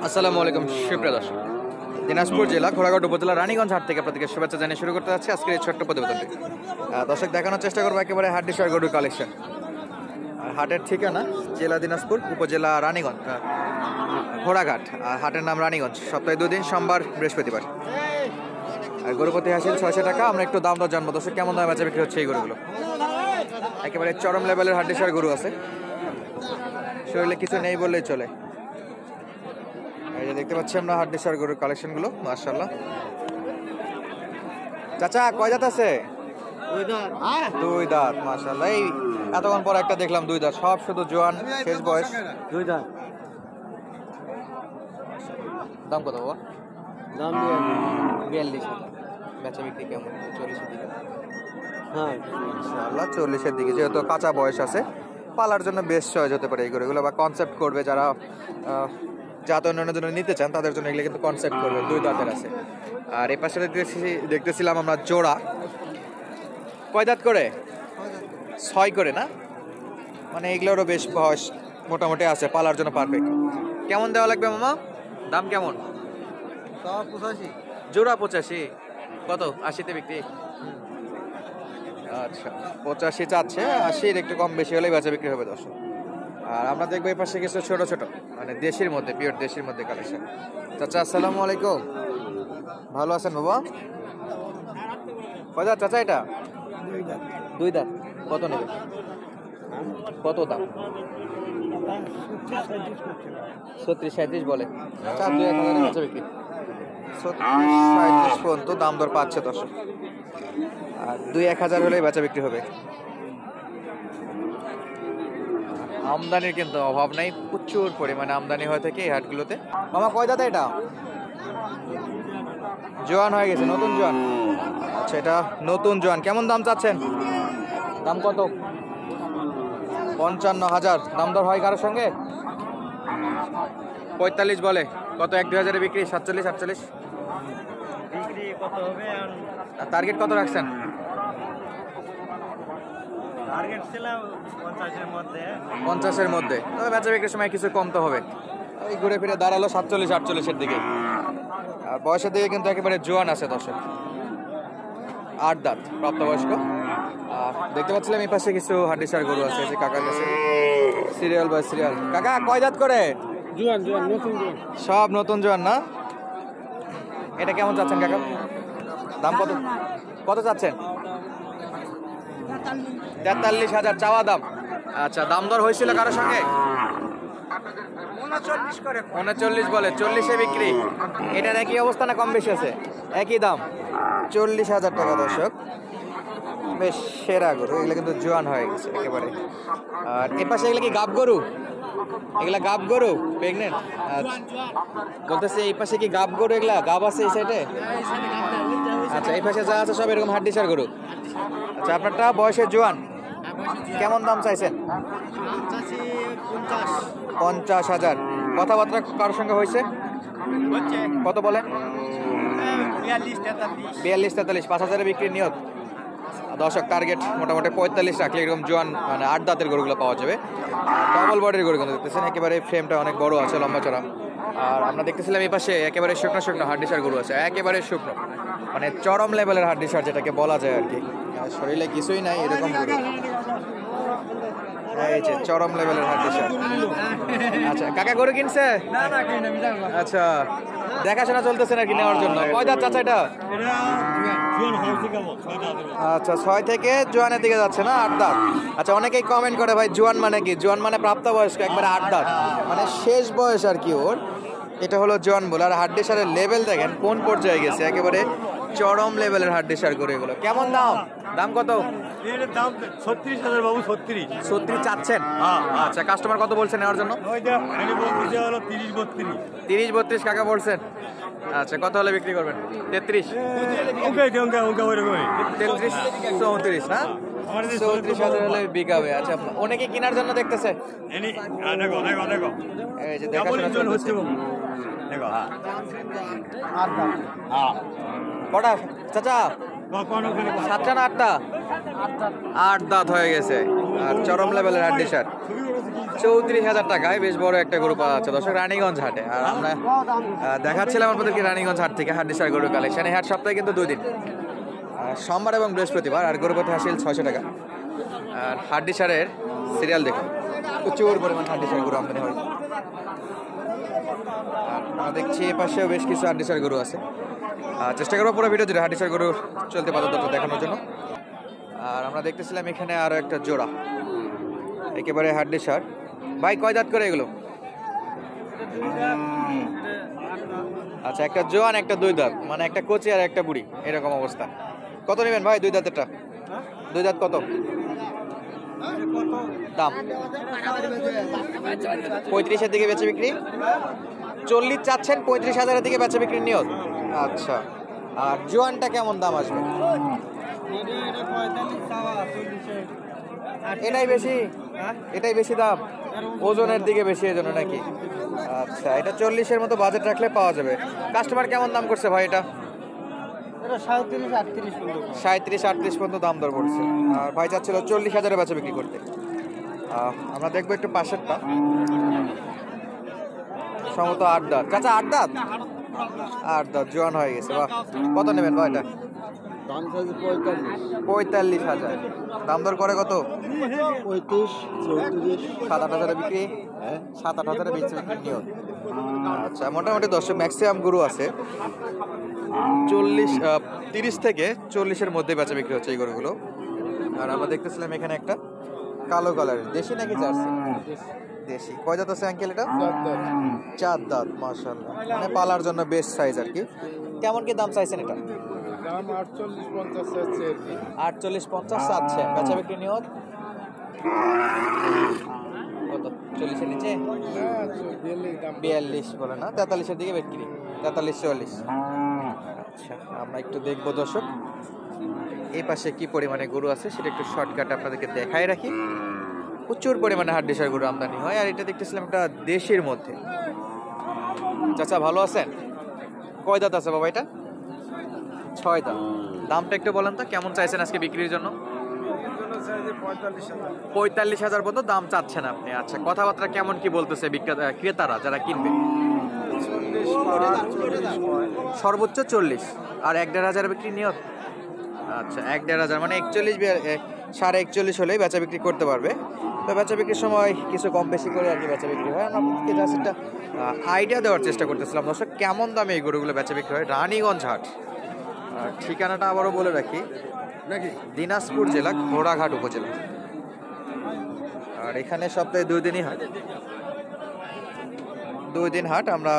আসসালামু আলাইকুম সুপ্রিয় দর্শক, দিনাজপুর জেলা ঘোড়াঘাট উপজেলা রানীগঞ্জ হাট থেকে আপনাদেরকে শুভেচ্ছা জানিয়ে শুরু করতে যাচ্ছি আজকের এই ছোট্ট প্রতিবেদনটি। দর্শক, দেখানোর চেষ্টা করবো একেবারে হাড্ডিসার গরুর কালেকশন। আর হাটের ঠিকানা জেলা দিনাজপুর, উপজেলা রানীগঞ্জ, ঘোড়াঘাট। আর হাটের নাম রানীগঞ্জ। সপ্তাহে 2 দিন, সোমবার বৃহস্পতিবার। আর গরু প্রতি হাসিল 600 টাকা। আমরা একটু দাম দর জানবো দর্শক, কেমন দামে বেচা বিক্রি হচ্ছে এই গরুগুলো। একেবারে চরম লেভেলের হাড্ডিসার গরু আছে, শরীরে কিছু নেই বললেই চলে। এই যে দেখতে পাচ্ছি আমরা হাড্ডিসার গরুর কালেকশনগুলো, মাশাআল্লাহ। চাচা, কয় দাঁত আছে? 2 দাঁত, মাশাআল্লাহ। এই এতক্ষণ পর একটা দেখলাম 2 দাঁত, সব শুধু জোয়ান, শেষ বয়স। 2 দাঁত। দাম কত বাবা? দাম 42,000। বেচা বিক্রি কেমন? 40-এর দিকে। হ্যাঁ, ইনশাআল্লাহ 40-এর দিকে। যেহেতু কাঁচা বয়স আছে, পালার জন্য বেশ চয়েস হতে পারে এই গরুগুলো, বা কনসেপ্ট করবে যারা জাত উন্নয়নের জন্য নিতে চান তাদের জন্য এগুলো কিন্তু কনসেপ্ট করবে। 2 দাঁতের আছে। আর এই পাশে দেখতেছিলাম আমরা জোড়া। কয় দাঁত করে? 6 করে না? মানে এগুলোরও বেশ বয়স মোটামুটি আছে, পালার জন্য পারফেক্ট। কেমন দেওয়া লাগবে মামা? দাম কেমন? 85। জোড়া 85। কত? 80-তে বিক্রি? আচ্ছা, 85 চাচ্ছে, 80-এর একটু কম বেশি হলেই বেচা বিক্রি হবে দর্শক। আর আমরা দেখবো এই পাশে কিছু ছোট ছোট, মানে দেশের মধ্যে, পিওর দেশের মধ্যে কালেকশন। চাচা, আসসালামু আলাইকুম। ভালো আছেন বাবা? কয় দাঁত চাচা এটা? 2 দাঁত। কত নেবে? কত দাম? 36-37 বলে। 4-2-1 বেচা বিক্রি। 36-37 পর্যন্ত দাম দর পাচ্ছে দর্শক। আর 2-1 হলেই বেচা বিক্রি হবে। আমদানির কিন্তু অভাব নাই, প্রচুর পরিমাণে আমদানি হয়ে থাকে এই হাটগুলোতে। মামা, কয় দাঁত এটা? জোয়ান হয়ে গেছে, নতুন জোয়ান। আচ্ছা, এটা নতুন জোয়ান। কেমন দাম চাচ্ছেন? দাম কত? 55,000। দাম দর হয় কারোর সঙ্গে? 45 বলে। কত? 1-2 বিক্রি? 47-48 বিক্রি কত হবে? আর টার্গেট কত রাখছেন? টার্গেট ছিল 50-এর মধ্যে। 50-এর মধ্যে। তবে বেচা বিক্রির সময় কিছু কম তো হবে। ওই ঘুরে ফিরে দাঁড়ালো 47-48-এর দিকে। আর বয়সের দিকে কিন্তু একেবারে জোয়ান আছে দর্শক। 8 দাঁত, প্রাপ্তবয়স্ক। দেখতে পাচ্ছিলাম এই পাশে কিছু হাড্ডিসার গরু আছে, যে কাকার কাছে সিরিয়াল বাই সিরিয়াল। কাকা, কয় দাঁত করে? জোয়ান, নতুন জোয়ান। সব নতুন জোয়ান না? এটা কেমন চাচ্ছেন কাকা? দাম কত? কত চাচ্ছেন? 43,000 চাওয়া দাম। আচ্ছা, দাম দর হয়েছিল কারোর সঙ্গে? 39 বলে। 40-এ বিক্রি। এটার একই অবস্থা না কম বেশি আছে? একই দাম, 40,000 টাকা দর্শক। বেশ সেরা গরু, এগুলো কিন্তু জোয়ান হয়ে গেছে একেবারে। আর এ পাশে এগুলো কি গাব গরু? এগুলা গাব গরু, প্রেগনেন্ট? আচ্ছা, বলতেছে এই পাশে কি গাব গরু? এগুলা গাব আছে এই সাইডে? আচ্ছা, এই পাশে যা আছে সব এরকম হাড্ডিসার গরু। আচ্ছা, আপনারটা বয়সে জোয়ান। কেমন দাম চাইছেন? 50,000। কথাবার্তা কারোর সঙ্গে হয়েছে? কত বলেন? 42-43। 5,000-এ বিক্রির নিয়ত দর্শক। টার্গেট মোটামুটি 45 রাখলে এরকম জোয়ান, মানে 8 দাঁতের গরুগুলো পাওয়া যাবে। ডবল বডির গরু কিন্তু দেখতেছেন, একেবারে ফ্রেমটা অনেক বড় আছে, লম্বা চড়া। আর আমরা দেখতেছিলাম এই পাশে একেবারে শুকনো শুকনো হাড্ডিসার গরু আছে, একেবারে শুকনো, মানে চরম লেভেলের হাড্ডিসার যেটাকে বলা যায় আর কি। শরীরে কিছুই নাই এরকম গরু। এই যে চরম লেভেলের হাড্ডিসার। আচ্ছা, কাকা গরু কিনছে? আচ্ছা, দেখাশোনা চলতেছে নাকি নেওয়ার জন্য? কয় দাঁত চাচা এটা? আচ্ছা, 6 থেকে জোয়ানের দিকে যাচ্ছে না? 8 দাঁত। আচ্ছা, অনেকেই কমেন্ট করে ভাই জোয়ান মানে কি? জোয়ান মানে প্রাপ্তবয়স্ক, একবারে 8 দাঁত, মানে শেষ বয়স আর কি ওর। এটা হলো জোয়ান বলে। আর হাড্ডিসারের লেভেল দেখেন কোন পর্যায়ে গেছে, একেবারে চরম লেভেলের হাড্ডিসার করে এগুলো। কেমন দাম? দাম কত? এর দাম 36,000 বাবু। 36 চাচ্ছেন? আচ্ছা, কাস্টমার কত বলছেন নেওয়ার জন্য? ওইটা আমি বলতে হলো 30-32। 30-32 কাকা বলছেন। আচ্ছা, কত হলে বিক্রি করবেন? 33? ওকে ওইরকমই। 33-34 না? 34,000 হলে বিকাবে। আচ্ছা, অনেকে কেনার জন্য দেখতেছে। দেখো এই যে দেখাশোনা চলছে। দেখো। কটা চাচা? 7টা না 8টা? 8 দাঁত হয়ে গেছে। আর চরম লেভেলের হাড্ডি সার 34,000 টাকায় বেশ বড় একটা গরু পাওয়া যাচ্ছে দর্শক রানীগঞ্জ হাটে। আর আমরা দেখাচ্ছিলাম আপনাদেরকে রানীগঞ্জ হাট থেকে হাড্ডি সার গরুর কালেকশন। এই হাট সপ্তাহে কিন্তু 2 দিন, সোমবার এবং বৃহস্পতিবার। আর গরু পথে হাসিল 600 টাকা। আর হাড্ডি সারের সিরিয়াল দেখুন, প্রচুর পরিমাণ হাড্ডি সার গরু আমদানি হয়। আর আমরা দেখছি এ পাশেও বেশ কিছু হাড্ডি সার গরু আছে। চেষ্টা করবো পুরো ভিডিও জুড়ে হাড্ডি সার গরু চলতে পাতাটা দেখানোর জন্য। আর আমরা দেখতেছিলাম এখানে আরো একটা জোড়া একেবারে হাড্ডি সার। ভাই কয় দাঁত করে এগুলো? আচ্ছা, একটা জোয়ান একটা 2 দাঁত, মানে একটা কচি আর একটা বুড়ি, এরকম অবস্থা। কত নেবেন ভাই 2 দাঁতেরটা? 2 দাঁত কত দাম? 35-এর দিকে বেচে বিক্রি। 40 চাচ্ছেন, 35,000-এর দিকে বেচে বিক্রির নিয়ত। আচ্ছা, আর জোয়ানটা কেমন দাম আসবে? এটাই বেশি দাম, ওজনের দিকে বেশি এজন্য নাকি? আচ্ছা, এটা 40-এর মতো বাজেট রাখলে পাওয়া যাবে। কাস্টমার কেমন দাম করছে ভাই এটা? 37-38 পর্যন্ত দাম দর পড়ছে। আর ভাই চাচ্ছিল 40,000-এ বেচা বিক্রি করতে। আমরা দেখবো একটু পাশেরটা, সম্ভবত 8 দাঁত। চাচা 8 দাঁত? 8 দাঁত, জোয়ান হয়ে গেছে। বাহ, কত নেবেন ভাই এটা? 45,000। দাম দর করে কত? 7-8 বিক্রি। 7-8 বিক্রি নিয়ত। আচ্ছা, মোটামুটি দর্শক ম্যাক্সিমাম গরু আছে 30 থেকে 40-এর মধ্যে বেচা বিক্রি হচ্ছে এই গরুগুলো। আর আমরা দেখতেছিলাম এখানে একটা কালো কালারের, দেশি নাকি জার্সি? দেশি। কয় দাঁত আছে আঙ্কেল এটা? 4 দাঁত। মাশাআল্লাহ, মানে পালার জন্য বেস্ট সাইজ আর কি। কেমন কি দাম চাইছেন এটা? দাম 48-50 চাচ্ছে। 48-50 চাচ্ছে, বেচা বিক্রি নিয়ত কত? 40-এর নিচে? 42 বলে না, 43-এর দিকে বিক্রি। 43-44। আচ্ছা, আমরা একটু দেখবো দর্শক এই পাশে কি পরিমাণে গরু আছে সেটা একটু শর্টকাট আপনাদেরকে দেখাই রাখি। প্রচুর পরিমাণে হাড্ডি সার গরু আমদানি হয়। আর এটা দেখতেছিলাম একটা দেশের মধ্যে। চাচা ভালো আছেন? কয় দাঁত আছে বাবা এটা? 6 দাঁত। দামটা একটু বলেন তো, কেমন চাইছেন আজকে বিক্রির জন্য? 45,000 পর্যন্ত দাম চাচ্ছেন আপনি। আচ্ছা, কথাবার্তা কেমন কি বলতেছে ক্রেতারা যারা কিনবে? সর্বোচ্চ 40 আর 1,500 বিক্রি নিয়ত। আচ্ছা, 1,500 মানে 41-41.5 হলেই বেচা বিক্রি করতে পারবে। তো বেচা বিক্রির সময় কিছু কম বেশি করে আর কি বেচা বিক্রি হয়। আমরা আপনাদেরকে জাস্ট একটা আইডিয়া দেওয়ার চেষ্টা করতেছিলাম দর্শক কেমন দামে এই গরুগুলো বেচা বিক্রি হয়। রানীগঞ্জ হাট। আর ঠিকানাটা আবারও বলে রাখি, দিনাজপুর জেলা ঘোড়াঘাট উপজেলা। আর এখানে সপ্তাহে 2 দিনই হাট। 2 দিন হাট। আমরা